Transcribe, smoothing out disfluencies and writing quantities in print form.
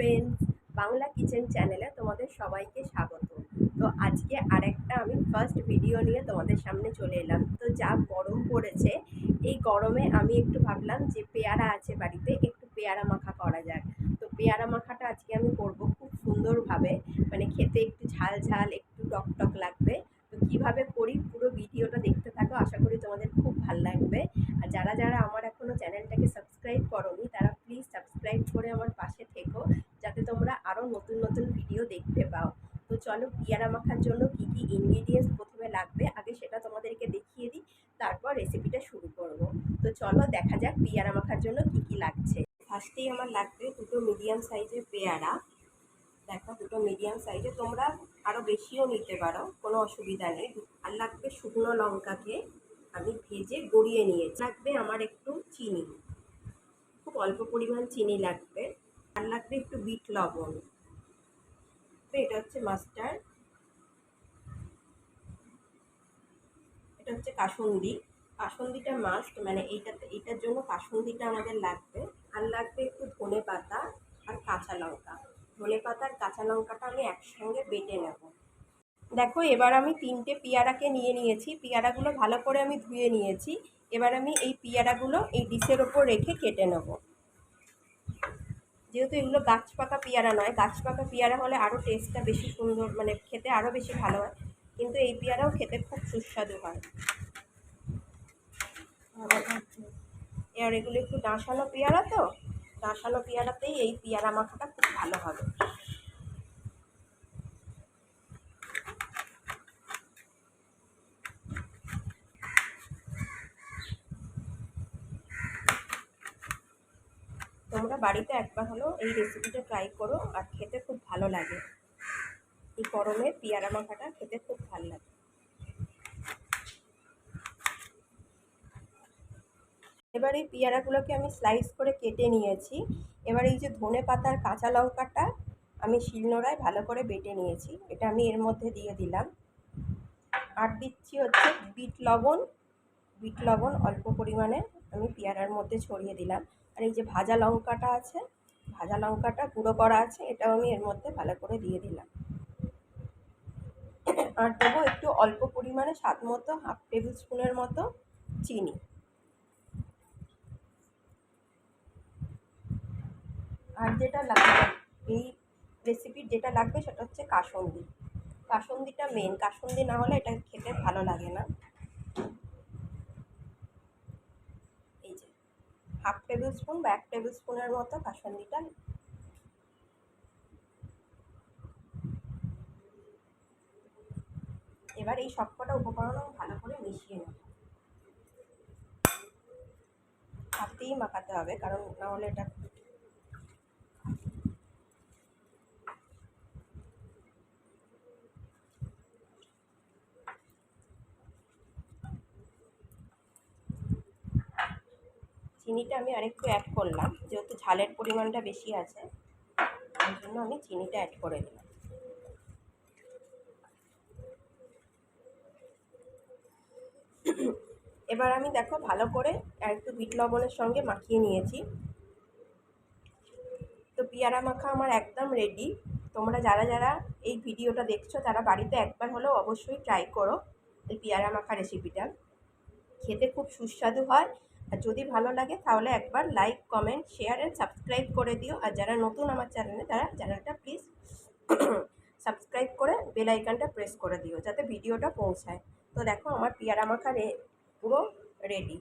Friends, Bangla kitchen চ্যানেলে তোমাদের সবাইকে স্বাগত। তো আজকে আরেকটা আমি ফার্স্ট ভিডিও নিয়ে তোমাদের সামনে চলে এলাম। তো যা গরম পড়েছে, এই গরমে আমি একটু ভাবলাম যে পেয়ারা আছে বাড়িতে, একটু পেয়ারা মাখা করা যাক। তো পেয়ারা মাখাটা আজকে আমি করব খুব সুন্দরভাবে, মানে খেতে একটু ঝাল ঝাল, একটু টক টক লাগবে। তো কীভাবে করি পুরো ভিডিওটা দেখতে থাকো, আশা করি তোমাদের খুব ভালো লাগবে। আর যারা যারা আমার এখনও চ্যানেলটাকে সাবস্ক্রাইব করোনি তারা প্লিজ সাবস্ক্রাইব করে আমার পাশে থেকো, যাতে তোমরা আরও নতুন নতুন ভিডিও দেখতে পাও। তো চলো, পেয়ারা মাখার জন্য কী কী ইনগ্রিডিয়েন্টস প্রথমে লাগবে আগে সেটা তোমাদেরকে দেখিয়ে দিই, তারপর রেসিপিটা শুরু করব। তো চলো দেখা যাক পেয়ারা মাখার জন্য কী কী লাগছে। ফার্স্টেই আমার লাগবে দুটো মিডিয়াম সাইজের পেয়ারা। দেখো, দুটো মিডিয়াম সাইজে, তোমরা আরও বেশিও নিতে পারো, কোনো অসুবিধা নেই। আর লাগবে শুকনো লঙ্কাকে আমি ভেজে গড়িয়ে নিয়েছি। লাগবে আমার একটু চিনি, খুব অল্প পরিমাণ চিনি লাগবে। আর লাগবে একটু বিট লবণ। তো এটা হচ্ছে মাস্টার্ড, এটা হচ্ছে কাসুন্দি। কাসুন্দিটা মাস্ট, মানে এইটার জন্য কাসুন্দিটা আমাদের লাগবে। আর লাগবে একটু ধনে পাতা আর কাঁচা লঙ্কা। ধনে পাতা আর কাঁচা লঙ্কাটা আমি একসঙ্গে বেটে নেব। দেখো, এবার আমি 3টে পেয়ারাকে নিয়ে নিয়েছি। পেয়ারাগুলো ভালো করে আমি ধুয়ে নিয়েছি। এবার আমি এই পেয়ারাগুলো এই ডিশের ওপর রেখে কেটে নেব। যেহেতু এগুলো গাছ পাকা পেয়ারা নয়, গাছ পাকা পেয়ারা হলে আরও টেস্টটা বেশি সুন্দর, মানে খেতে আরও বেশি ভালো হয়, কিন্তু এই পেয়ারাও খেতে খুব সুস্বাদু হয়। এবার এগুলো একটু ডাঁশানো পেয়ারা, তো ডাঁশানো পেয়ারাতেই এই পেয়ারা মাখাটা খুব ভালো হবে। তোমরা বাড়িতে একবার হলেও এই রেসিপিটা ট্রাই করো, আর খেতে খুব ভালো লাগে। এই গরমে পেয়ারা মাখাটা খেতে খুব ভালো লাগে। এবার এই পেয়ারাগুলোকে আমি স্লাইস করে কেটে নিয়েছি। এবার এই যে ধনে পাতার কাঁচা লঙ্কাটা আমি শিলনোড়ায় ভালো করে বেটে নিয়েছি, এটা আমি এর মধ্যে দিয়ে দিলাম। আর দিচ্ছি হচ্ছে বিট লবণ। বিট লবণ অল্প পরিমাণে আমি পেয়ারার মধ্যে ছড়িয়ে দিলাম। আর এই যে ভাজা লঙ্কাটা আছে, ভাজা লঙ্কাটা গুঁড়ো করা আছে, এটাও আমি এর মধ্যে ভালো করে দিয়ে দিলাম। আর দেবো একটু অল্প পরিমাণে স্বাদ মতো, 1/2 টেবিল স্পুনের মতো চিনি। আর যেটা লাগবে এই রেসিপির, যেটা লাগবে সেটা হচ্ছে কাসুন্দি। কাসুন্দিটা মেন, কাসুন্দি না হলে এটা খেতে ভালো লাগে না। এই যে 1/2 টেবিল স্পুন বা 1 টেবিল স্পুনের মতো কাসুন্দিটা। এবার এই সবকটা উপকরণ ভালো করে মিশিয়ে নেব। হাতেই মাখাতে হবে, কারণ না হলে এটা চিনিটা আমি আরেকটু অ্যাড করলাম, যেহেতু ঝালের পরিমাণটা বেশি আছে ওই জন্য আমি চিনিটা অ্যাড করে দিলাম। এবার আমি দেখো ভালো করে একটু বিট লবণের সঙ্গে মাখিয়ে নিয়েছি। তো পেয়ারা মাখা আমার একদম রেডি। তোমরা যারা যারা এই ভিডিওটা দেখছো তারা বাড়িতে একবার হলেও অবশ্যই ট্রাই করো এই পেয়ারা মাখা রেসিপিটা। খেতে খুব সুস্বাদু হয়। আর যদি ভালো লাগে তাহলে একবার like, comment, share and subscribe করে দিও। আর যারা নতুন আমার চ্যানেলে তারা চ্যানেলটা প্লিজ সাবস্ক্রাইব করে বেল আইকনটা প্রেস করে দিও, যাতে ভিডিওটা পৌঁছায়। তো দেখো, আমার পেয়ারা মাখা পুরো রেডি।